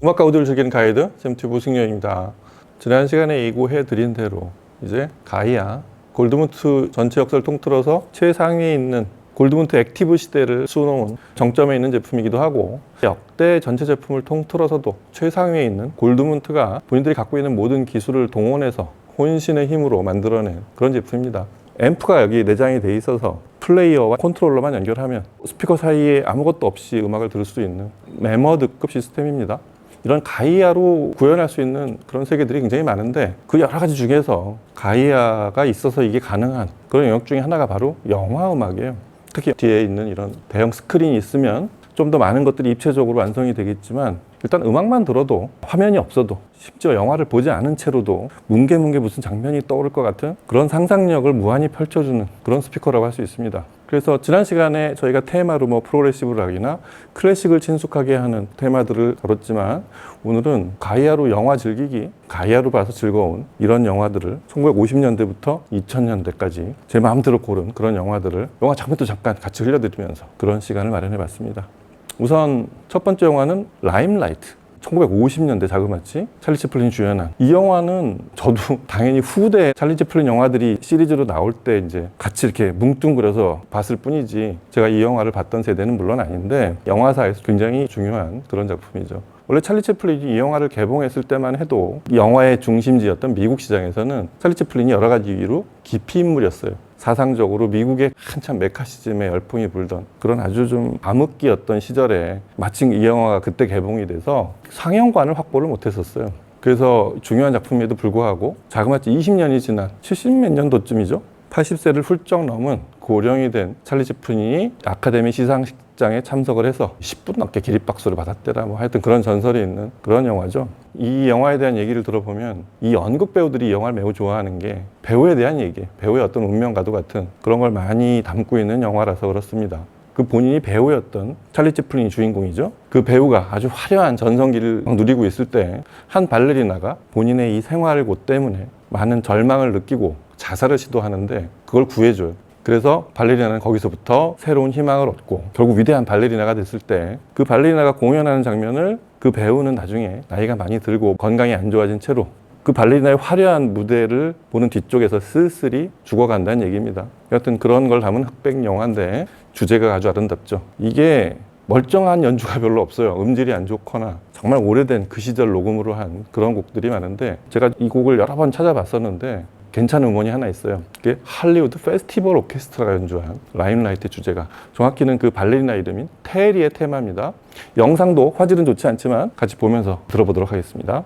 음악과 오디오를 즐기는 가이드 잼튜브 승려입니다. 지난 시간에 예고해드린 대로 이제 가이아 골드문트 전체 역사를 통틀어서 최상위에 있는 골드문트 액티브 시대를 수놓은 정점에 있는 제품이기도 하고, 역대 전체 제품을 통틀어서도 최상위에 있는 골드문트가 본인들이 갖고 있는 모든 기술을 동원해서 혼신의 힘으로 만들어낸 그런 제품입니다. 앰프가 여기 내장이 돼 있어서 플레이어와 컨트롤러만 연결하면 스피커 사이에 아무것도 없이 음악을 들을 수 있는 매머드급 시스템입니다. 이런 가이아로 구현할 수 있는 그런 세계들이 굉장히 많은데, 그 여러 가지 중에서 가이아가 있어서 이게 가능한 그런 영역 중에 하나가 바로 영화 음악이에요. 특히 뒤에 있는 이런 대형 스크린이 있으면 좀 더 많은 것들이 입체적으로 완성이 되겠지만, 일단 음악만 들어도 화면이 없어도, 심지어 영화를 보지 않은 채로도 뭉게뭉게 무슨 장면이 떠오를 것 같은 그런 상상력을 무한히 펼쳐주는 그런 스피커라고 할 수 있습니다. 그래서 지난 시간에 저희가 테마로 프로그레시브 락이나 클래식을 친숙하게 하는 테마들을 다뤘지만, 오늘은 가이아로 영화 즐기기, 가이아로 봐서 즐거운 이런 영화들을 1950년대부터 2000년대까지 제 마음대로 고른 그런 영화들을 영화 장면도 잠깐 같이 흘려드리면서 그런 시간을 마련해 봤습니다. 우선 첫 번째 영화는 라임라이트, 1950년대 자그마치 찰리 채플린이 주연한 이 영화는, 저도 당연히 후대 찰리 채플린 영화들이 시리즈로 나올 때 이제 같이 이렇게 뭉뚱그려서 봤을 뿐이지, 제가 이 영화를 봤던 세대는 물론 아닌데 영화사에서 굉장히 중요한 그런 작품이죠. 원래 찰리 채플린이 이 영화를 개봉했을 때만 해도 영화의 중심지였던 미국 시장에서는 찰리 채플린이 여러 가지 이유로 기피 인물이었어요. 사상적으로 미국의 한참 메카시즘의 열풍이 불던 그런 아주 좀 암흑기였던 시절에 마침 이 영화가 그때 개봉이 돼서 상영관을 확보를 못했었어요. 그래서 중요한 작품에도 불구하고 자그마치 20년이 지난 70몇 년도쯤이죠. 80세를 훌쩍 넘은 고령이 된 찰리 채플린이 아카데미 시상식장에 참석을 해서 10분 넘게 기립박수를 받았대라, 하여튼 그런 전설이 있는 그런 영화죠. 이 영화에 대한 얘기를 들어보면 이 연극 배우들이 이 영화를 매우 좋아하는 게 배우에 대한 얘기, 배우의 어떤 운명과도 같은 그런 걸 많이 담고 있는 영화라서 그렇습니다. 그 본인이 배우였던 찰리 채플린이 주인공이죠. 그 배우가 아주 화려한 전성기를 누리고 있을 때 한 발레리나가 본인의 이 생활고 때문에 많은 절망을 느끼고 자살을 시도하는데 그걸 구해줘요. 그래서 발레리나는 거기서부터 새로운 희망을 얻고 결국 위대한 발레리나가 됐을 때, 그 발레리나가 공연하는 장면을 그 배우는 나중에 나이가 많이 들고 건강이 안 좋아진 채로 그 발레리나의 화려한 무대를 보는 뒤쪽에서 쓸쓸히 죽어간다는 얘기입니다. 여하튼 그런 걸 담은 흑백 영화인데 주제가 아주 아름답죠. 이게 멀쩡한 연주가 별로 없어요. 음질이 안 좋거나 정말 오래된 그 시절 녹음으로 한 그런 곡들이 많은데, 제가 이 곡을 여러 번 찾아봤었는데 괜찮은 음원이 하나 있어요. 그게 할리우드 페스티벌 오케스트라가 연주한 라임라이트의 주제가, 정확히는 그 발레리나 이름인 테리의 테마입니다. 영상도 화질은 좋지 않지만 같이 보면서 들어보도록 하겠습니다.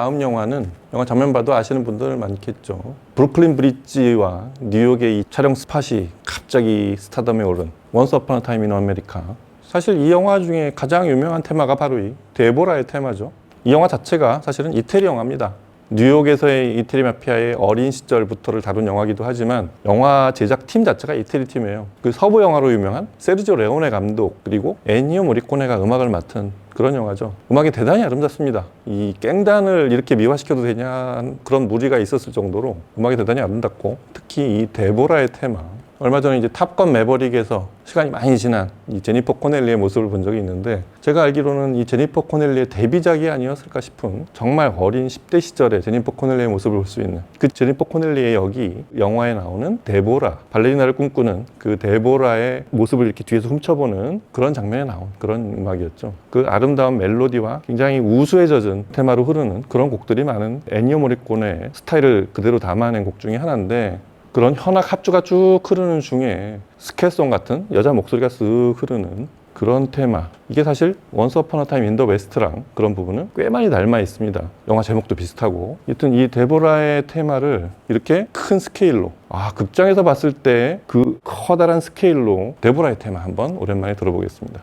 다음 영화는 영화 장면 봐도 아시는 분들 많겠죠. 브루클린 브릿지와 뉴욕의 이 촬영 스팟이 갑자기 스타덤에 오른 원스 어폰 어 타임 인 아메리카. 사실 이 영화 중에 가장 유명한 테마가 바로 이 데보라의 테마죠. 이 영화 자체가 사실은 이태리 영화입니다. 뉴욕에서의 이태리 마피아의 어린 시절부터를 다룬 영화이기도 하지만 영화 제작팀 자체가 이태리 팀이에요. 그 서부 영화로 유명한 세르지오 레오네 감독 그리고 에니오 모리코네가 음악을 맡은 그런 영화죠. 음악이 대단히 아름답습니다. 이 깽단을 이렇게 미화시켜도 되냐 그런 무리가 있었을 정도로 음악이 대단히 아름답고 특히 이 데보라의 테마 얼마 전에 이제 탑건 매버릭에서 시간이 많이 지난 이 제니퍼 코넬리의 모습을 본 적이 있는데 제가 알기로는 이 제니퍼 코넬리의 데뷔작이 아니었을까 싶은 정말 어린 10대 시절의 제니퍼 코넬리의 모습을 볼 수 있는 그 제니퍼 코넬리의 역이 영화에 나오는 데보라, 발레리나를 꿈꾸는 그 데보라의 모습을 이렇게 뒤에서 훔쳐보는 그런 장면에 나온 그런 음악이었죠. 그 아름다운 멜로디와 굉장히 우수에 젖은 테마로 흐르는 그런 곡들이 많은 에니오 모리코네의 스타일을 그대로 담아낸 곡 중에 하나인데 그런 현악 합주가 쭉 흐르는 중에 스케송 같은 여자 목소리가 쓱 흐르는 그런 테마 이게 사실 원스 어폰 어 타임 인 더 웨스트랑 그런 부분은 꽤 많이 닮아 있습니다. 영화 제목도 비슷하고 하여튼 이 데보라의 테마를 이렇게 큰 스케일로 극장에서 봤을 때 그 커다란 스케일로 데보라의 테마 한번 오랜만에 들어보겠습니다.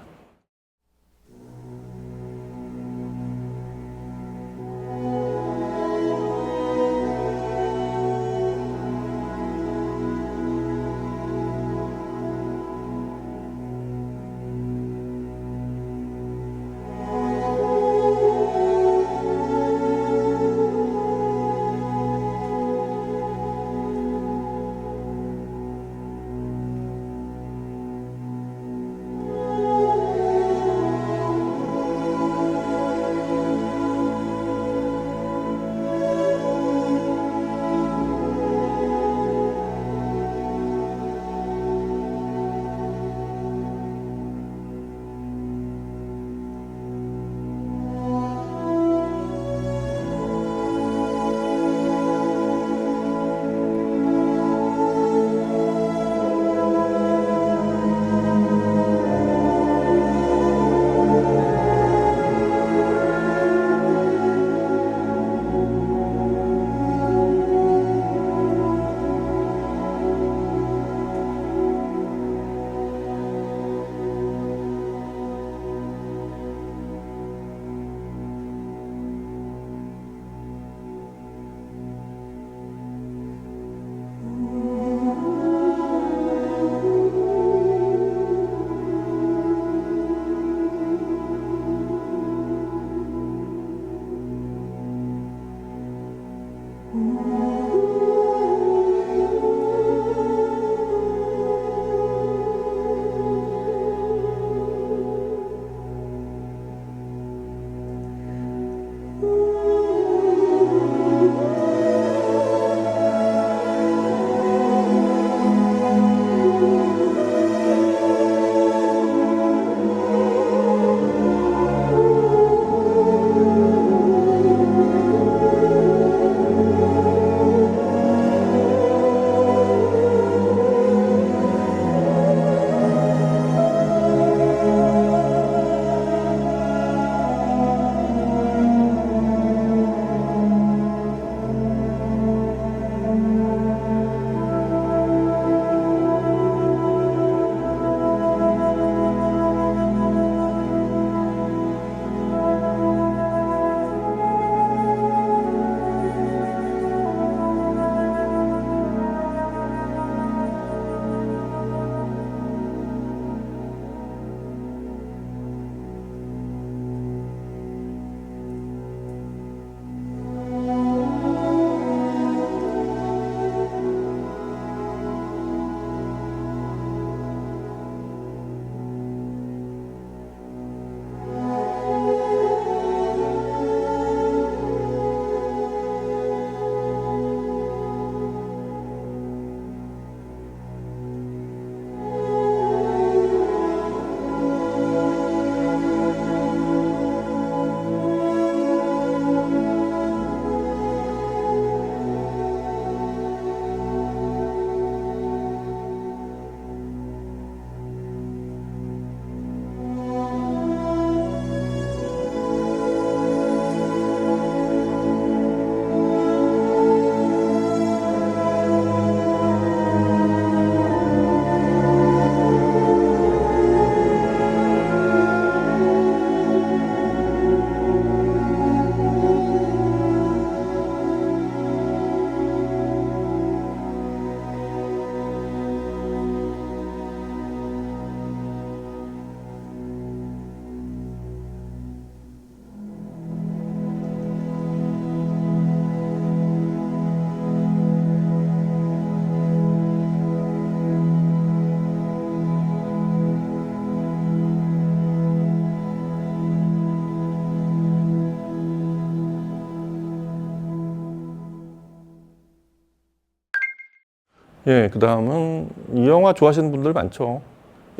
예, 그 다음은 이 영화 좋아하시는 분들 많죠.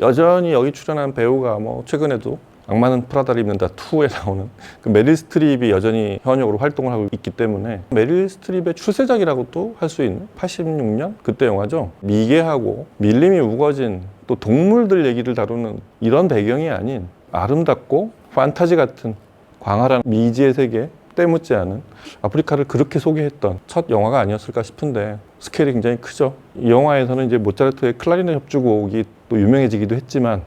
여전히 여기 출연한 배우가 뭐 최근에도 악마는 프라다를 입는다 2에 나오는 그 메릴 스트립이 여전히 현역으로 활동을 하고 있기 때문에 메릴 스트립의 출세작이라고도 할 수 있는 86년 그때 영화죠. 미개하고 밀림이 우거진 또 동물들 얘기를 다루는 이런 배경이 아닌 아름답고 판타지 같은 광활한 미지의 세계 때묻지 않은 아프리카를 그렇게 소개했던 첫 영화가 아니었을까 싶은데 스케일이 굉장히 크죠. 이 영화에서는 이제 모차르트의 클라리넷 협주곡이 또 유명해지기도 했지만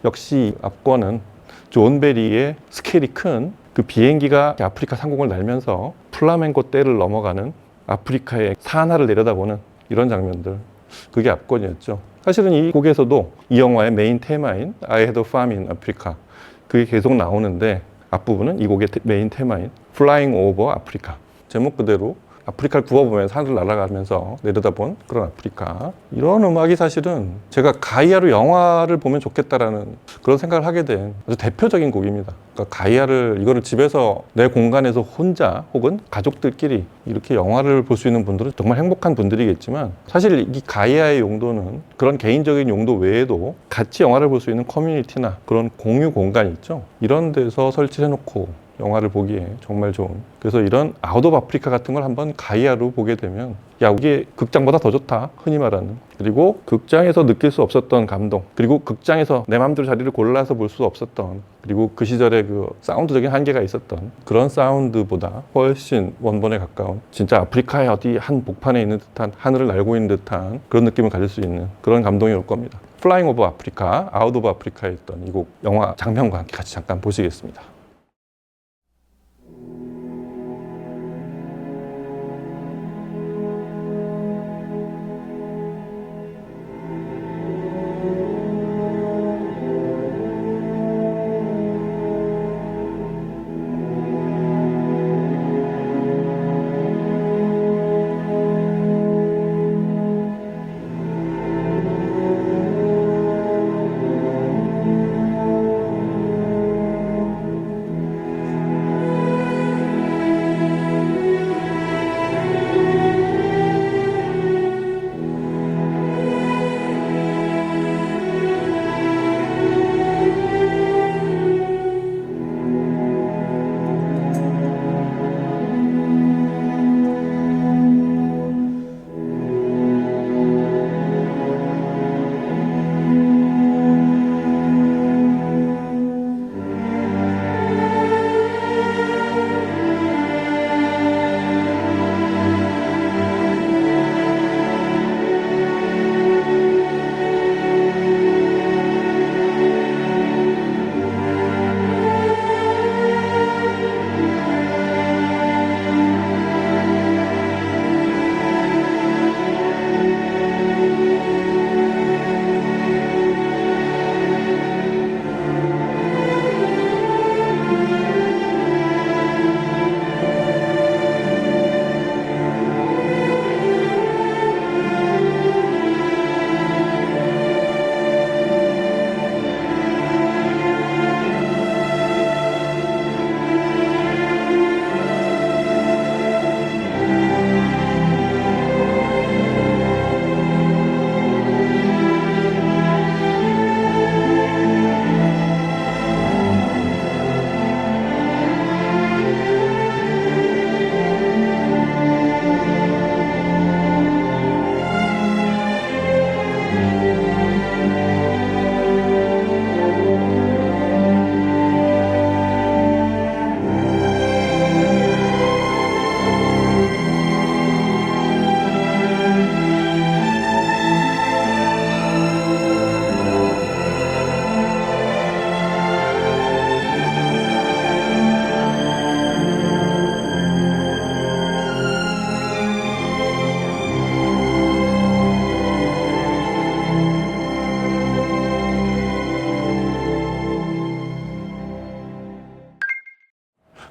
역시 압권은 존 베리의 스케일이 큰 그 비행기가 아프리카 상공을 날면서 플라멩고 떼를 넘어가는 아프리카의 산하를 내려다보는 이런 장면들, 그게 압권이었죠. 사실은 이 곡에서도 이 영화의 메인 테마인 I had a farm in Africa 그게 계속 나오는데 앞부분은 이 곡의 메인 테마인 Flying over Africa, 제목 그대로 아프리카를 구워보면서 하늘을 날아가면서 내려다본 그런 아프리카. 이런 음악이 사실은 제가 가이아로 영화를 보면 좋겠다라는 그런 생각을 하게 된 아주 대표적인 곡입니다. 그러니까 가이아를 이거를 집에서 내 공간에서 혼자 혹은 가족들끼리 이렇게 영화를 볼 수 있는 분들은 정말 행복한 분들이겠지만 사실 이 가이아의 용도는 그런 개인적인 용도 외에도 같이 영화를 볼 수 있는 커뮤니티나 그런 공유 공간이 있죠. 이런 데서 설치해놓고 영화를 보기에 정말 좋은, 그래서 이런 아웃 오브 아프리카 같은 걸 한번 가이아로 보게 되면 야, 이게 극장보다 더 좋다, 흔히 말하는. 그리고 극장에서 느낄 수 없었던 감동, 그리고 극장에서 내 마음대로 자리를 골라서 볼 수 없었던, 그리고 그 시절에 그 사운드적인 한계가 있었던 그런 사운드보다 훨씬 원본에 가까운, 진짜 아프리카의 어디 한 복판에 있는 듯한, 하늘을 날고 있는 듯한 그런 느낌을 가질 수 있는 그런 감동이 올 겁니다. 플라잉 오브 아프리카, 아웃 오브 아프리카에 있던 이 곡 영화 장면과 함께 같이 잠깐 보시겠습니다.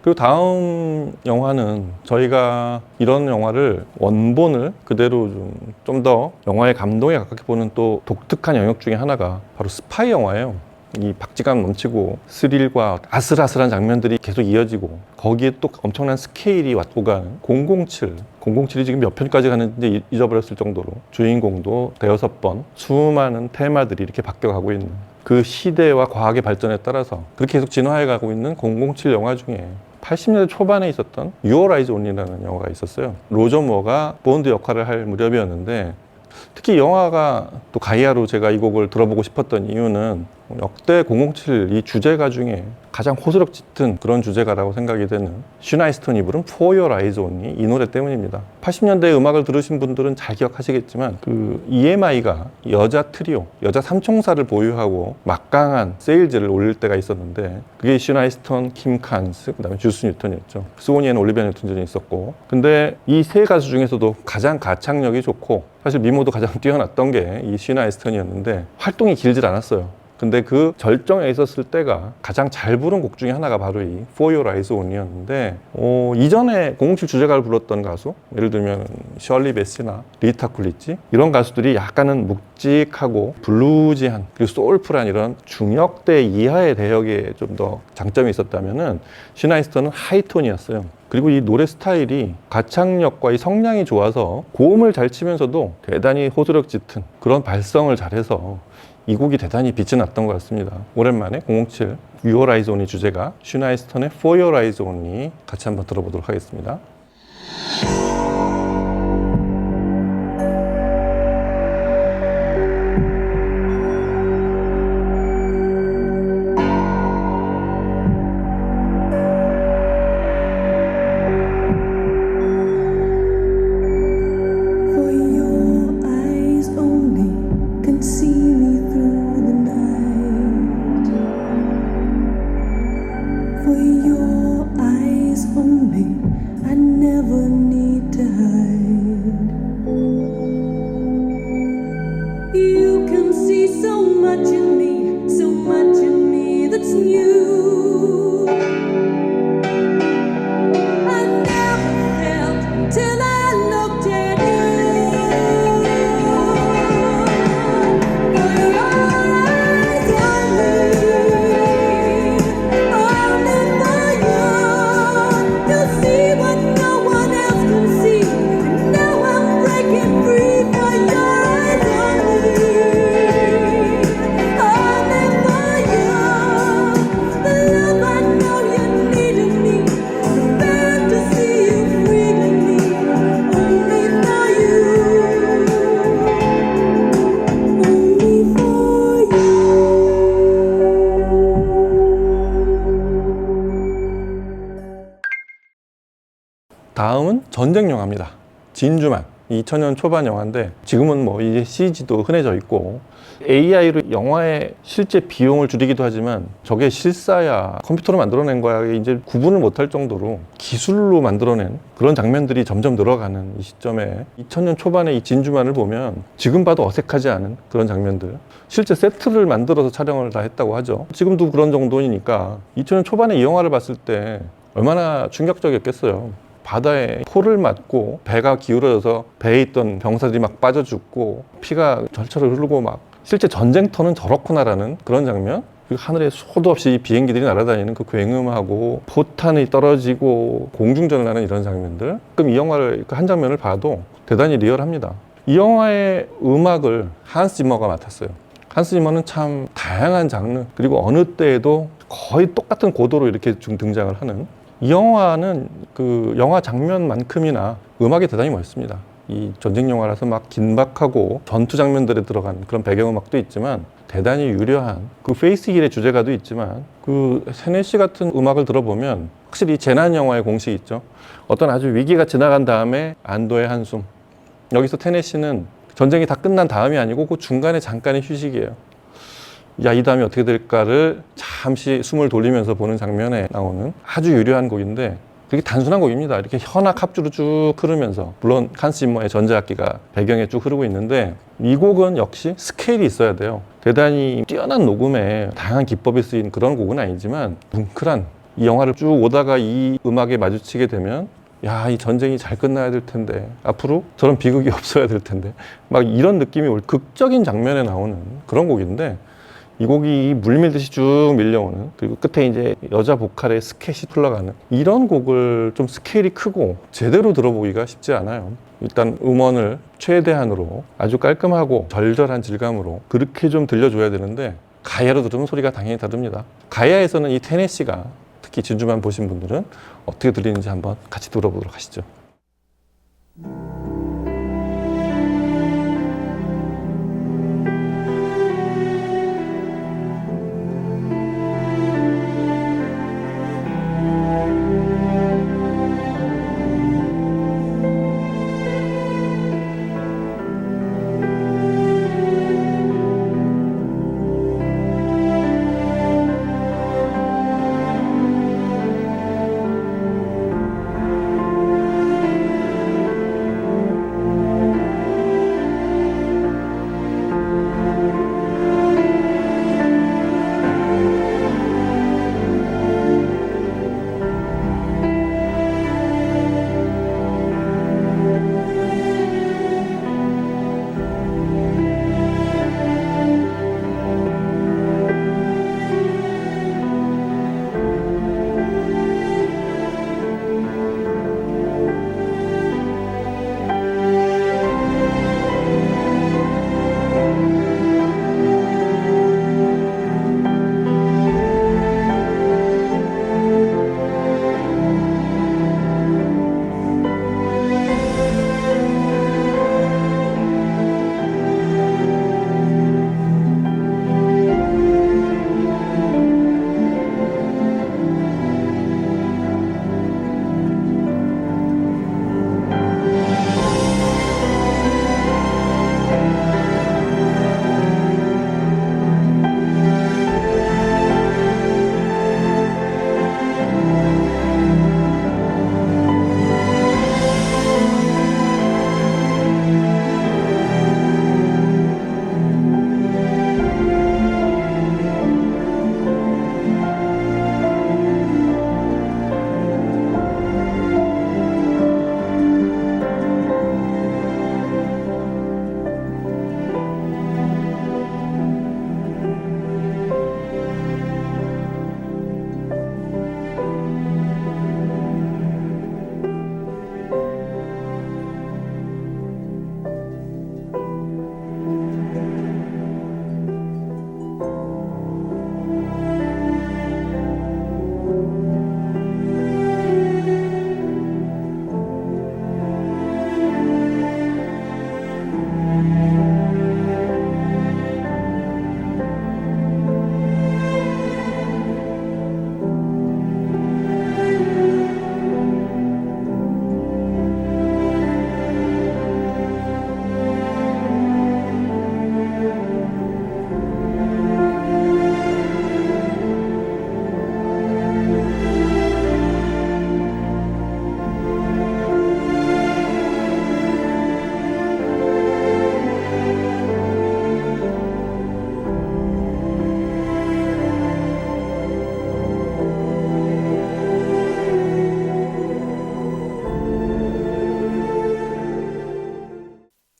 그리고 다음 영화는 저희가 이런 영화를 원본을 그대로 좀 더 영화의 감동에 가깝게 보는 또 독특한 영역 중에 하나가 바로 스파이 영화예요. 이 박진감 넘치고 스릴과 아슬아슬한 장면들이 계속 이어지고 거기에 또 엄청난 스케일이 왔고 가는 007이 지금 몇 편까지 가는지 잊어버렸을 정도로 주인공도 대여섯 번 수많은 테마들이 이렇게 바뀌어가고 있는 그 시대와 과학의 발전에 따라서 그렇게 계속 진화해가고 있는 007 영화 중에 80년대 초반에 있었던 Your Eyes Only라는 영화가 있었어요. 로저 무어가 본드 역할을 할 무렵이었는데 특히 영화가 또 가이아로 제가 이 곡을 들어보고 싶었던 이유는 역대 007 이 주제가 중에 가장 호소력 짙은 그런 주제가라고 생각이 되는 슈나 이스턴이 부른 For Your Eyes Only 이 노래 때문입니다. 80년대 음악을 들으신 분들은 잘 기억하시겠지만 그 EMI가 여자 트리오, 여자 삼총사를 보유하고 막강한 세일즈를 올릴 때가 있었는데 그게 슈나 이스턴, 킴 칸스, 그 다음에 주스 뉴턴이었죠. 스고니에는 올리비아 뉴턴 존이 있었고 근데 이 세 가수 중에서도 가장 가창력이 좋고 사실 미모도 가장 뛰어났던 게 이 슈나 이스턴이었는데 활동이 길질 않았어요. 근데 그 절정에 있었을 때가 가장 잘 부른 곡 중에 하나가 바로 이 For Your Eyes Only였는데 이전에 007 주제가를 불렀던 가수 예를 들면 셜리 베스나 리타 쿨리지 이런 가수들이 약간은 묵직하고 블루지한 그리고 소울풀한 이런 중역대 이하의 대역에 좀 더 장점이 있었다면은 슈나이스턴은 하이톤이었어요. 그리고 이 노래 스타일이 가창력과 이 성량이 좋아서 고음을 잘 치면서도 대단히 호소력 짙은 그런 발성을 잘해서 이 곡이 대단히 빛이 났던 것 같습니다. 오랜만에 007 Your Eyes Only 주제가 슈나 이스턴의 For Your Eyes Only 같이 한번 들어보도록 하겠습니다. 다음은 전쟁 영화입니다. 진주만 2000년 초반 영화인데 지금은 뭐 이제 CG도 흔해져 있고 AI로 영화의 실제 비용을 줄이기도 하지만 저게 실사야 컴퓨터로 만들어낸 거야 이제 구분을 못할 정도로 기술로 만들어낸 그런 장면들이 점점 늘어가는 이 시점에 2000년 초반에 이 진주만을 보면 지금 봐도 어색하지 않은 그런 장면들 실제 세트를 만들어서 촬영을 다 했다고 하죠. 지금도 그런 정도이니까 2000년 초반에 이 영화를 봤을 때 얼마나 충격적이었겠어요. 바다에 포를 맞고 배가 기울어져서 배에 있던 병사들이 막 빠져 죽고 피가 절철 흐르고 막 실제 전쟁터는 저렇구나라는 그런 장면 그리고 하늘에 수도 없이 비행기들이 날아다니는 그 굉음하고 포탄이 떨어지고 공중전을 하는 이런 장면들 그럼 이 영화를 한 장면을 봐도 대단히 리얼합니다. 이 영화의 음악을 한스 지머가 맡았어요. 한스 지머는 참 다양한 장르 그리고 어느 때에도 거의 똑같은 고도로 이렇게 좀 등장을 하는 이 영화는 그 영화 장면만큼이나 음악이 대단히 멋있습니다. 이 전쟁 영화라서 막 긴박하고 전투 장면들에 들어간 그런 배경음악도 있지만 대단히 유려한 그 페이스 힐의 주제가도 있지만 그 테네시 같은 음악을 들어보면 확실히 재난 영화의 공식이 있죠. 어떤 아주 위기가 지나간 다음에 안도의 한숨. 여기서 테네시는 전쟁이 다 끝난 다음이 아니고 그 중간에 잠깐의 휴식이에요. 야, 이 다음에 어떻게 될까를 잠시 숨을 돌리면서 보는 장면에 나오는 아주 유려한 곡인데 그렇게 단순한 곡입니다. 이렇게 현악 합주로 쭉 흐르면서 물론 한스 지머의 전자악기가 배경에 쭉 흐르고 있는데 이 곡은 역시 스케일이 있어야 돼요. 대단히 뛰어난 녹음에 다양한 기법이 쓰인 그런 곡은 아니지만 뭉클한 이 영화를 쭉 오다가 이 음악에 마주치게 되면 야, 이 전쟁이 잘 끝나야 될 텐데 앞으로 저런 비극이 없어야 될 텐데 막 이런 느낌이 올 극적인 장면에 나오는 그런 곡인데 이 곡이 물밀듯이 쭉 밀려오는, 그리고 끝에 이제 여자 보컬의 스캣이 흘러가는 이런 곡을 좀 스케일이 크고 제대로 들어보기가 쉽지 않아요. 일단 음원을 최대한으로 아주 깔끔하고 절절한 질감으로 그렇게 좀 들려줘야 되는데, 가야로 들으면 소리가 당연히 다릅니다. 가야에서는 이 테네시가, 특히 진주만 보신 분들은 어떻게 들리는지 한번 같이 들어보도록 하시죠.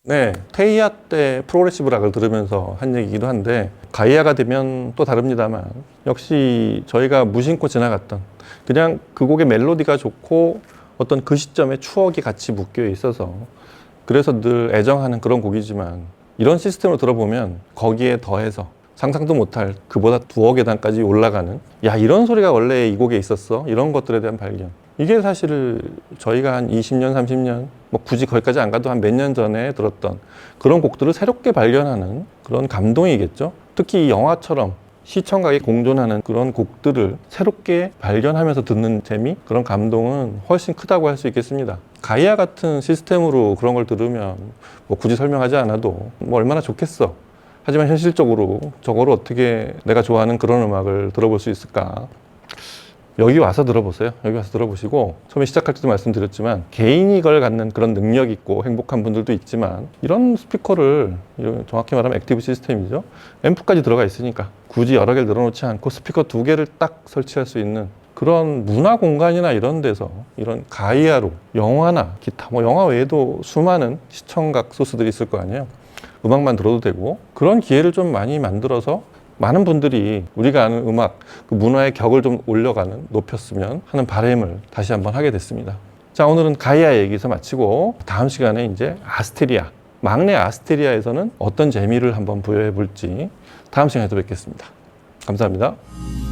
네, 테이아 때 프로그레시브 락을 들으면서 한 얘기이기도 한데, 가이아가 되면 또 다릅니다만 역시 저희가 무심코 지나갔던, 그냥 그 곡의 멜로디가 좋고 어떤 그 시점의 추억이 같이 묶여 있어서 그래서 늘 애정하는 그런 곡이지만, 이런 시스템으로 들어보면 거기에 더해서 상상도 못할 그보다 두어 계단까지 올라가는, 야, 이런 소리가 원래 이 곡에 있었어, 이런 것들에 대한 발견, 이게 사실 저희가 한 20년, 30년, 뭐 굳이 거기까지 안 가도 한 몇 년 전에 들었던 그런 곡들을 새롭게 발견하는 그런 감동이겠죠. 특히 이 영화처럼 시청각이 공존하는 그런 곡들을 새롭게 발견하면서 듣는 재미, 그런 감동은 훨씬 크다고 할 수 있겠습니다. 가이아 같은 시스템으로 그런 걸 들으면 뭐 굳이 설명하지 않아도 뭐 얼마나 좋겠어. 하지만 현실적으로 저거를 어떻게 내가 좋아하는 그런 음악을 들어볼 수 있을까? 여기 와서 들어보세요. 여기 와서 들어보시고, 처음에 시작할 때도 말씀드렸지만 개인이 걸 갖는 그런 능력 있고 행복한 분들도 있지만, 이런 스피커를, 정확히 말하면 액티브 시스템이죠. 앰프까지 들어가 있으니까 굳이 여러 개를 늘어놓지 않고 스피커 2개를 딱 설치할 수 있는 그런 문화 공간이나 이런 데서 이런 가이아로 영화나 기타, 뭐 영화 외에도 수많은 시청각 소스들이 있을 거 아니에요. 음악만 들어도 되고, 그런 기회를 좀 많이 만들어서 많은 분들이 우리가 아는 음악, 그 문화의 격을 좀 올려가는, 높였으면 하는 바람을 다시 한번 하게 됐습니다. 자, 오늘은 가이아 얘기에서 마치고 다음 시간에 이제 아스테리아, 막내 아스테리아에서는 어떤 재미를 한번 부여해 볼지 다음 시간에 또 뵙겠습니다. 감사합니다.